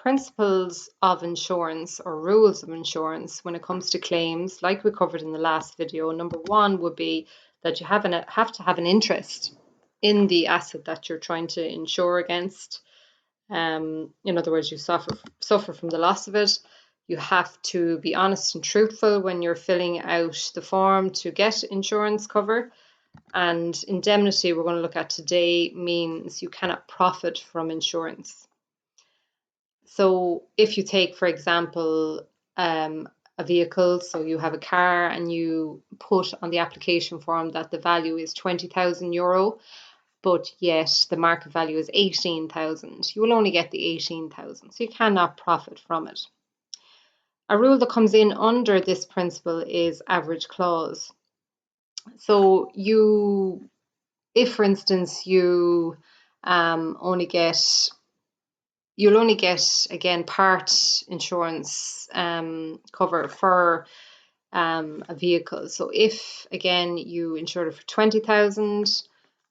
principles of insurance or rules of insurance when it comes to claims, like we covered in the last video, number one would be that you have to have an interest in the asset that you're trying to insure against. In other words, you suffer from the loss of it. You have to be honest and truthful when you're filling out the form to get insurance cover. And indemnity, we're going to look at today, means you cannot profit from insurance. So if you take, for example, a vehicle, so you have a car and you put on the application form that the value is €20,000, but yet the market value is 18,000, you will only get the 18,000, so you cannot profit from it. A rule that comes in under this principle is average clause. So if for instance you'll only get again part insurance cover for a vehicle. So if again you insured it for 20,000,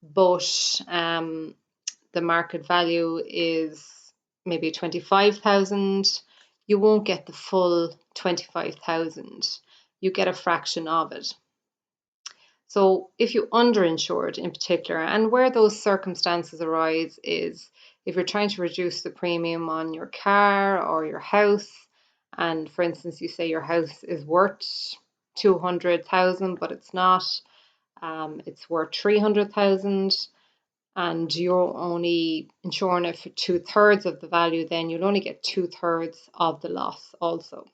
but the market value is maybe 25,000, you won't get the full 25,000. You get a fraction of it. So if you underinsured in particular, and where those circumstances arise is if you're trying to reduce the premium on your car or your house, and for instance you say your house is worth 200,000 but it's not, it's worth 300,000, and you're only insuring it for 2/3 of the value, then you'll only get 2/3 of the loss also.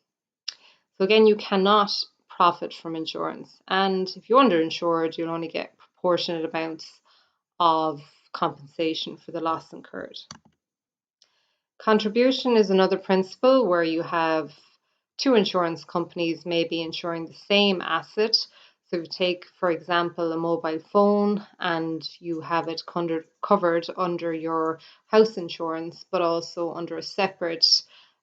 So again, you cannot profit from insurance, and if you're underinsured, you'll only get proportionate amounts of compensation for the loss incurred. Contribution is another principle where you have two insurance companies maybe insuring the same asset. So if you take, for example, a mobile phone and you have it covered under your house insurance, but also under a separate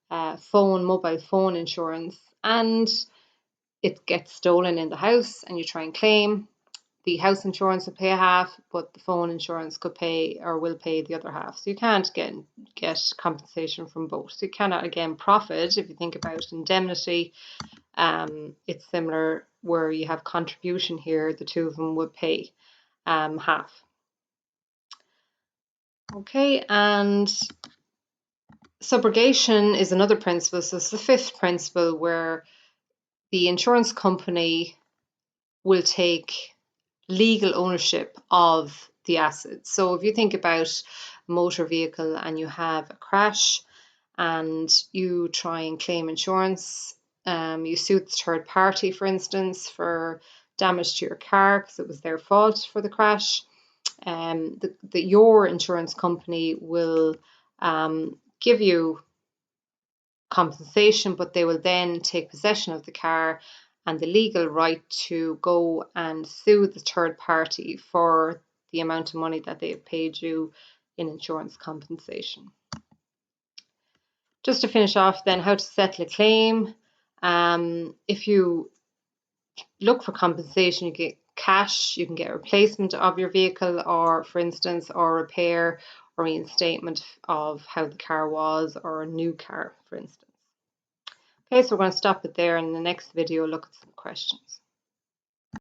mobile phone insurance, and it gets stolen in the house and you try and claim, the house insurance will pay half, but the phone insurance will pay the other half. So you can't get compensation from both. So you cannot again profit. If you think about indemnity, it's similar where you have contribution here, the two of them would pay half. Okay, and subrogation is another principle. So it's the fifth principle where the insurance company will take legal ownership of the assets. So if you think about a motor vehicle and you have a crash and you try and claim insurance, you sue the third party, for instance, for damage to your car because it was their fault for the crash. Your insurance company will give you compensation, but they will then take possession of the car and the legal right to go and sue the third party for the amount of money that they have paid you in insurance compensation. Just to finish off then, how to settle a claim. If you look for compensation, you get cash, you can get a replacement of your vehicle, or for instance, or repair or reinstatement of how the car was, or a new car, for instance. Okay, so we're going to stop it there, and in the next video look at some questions.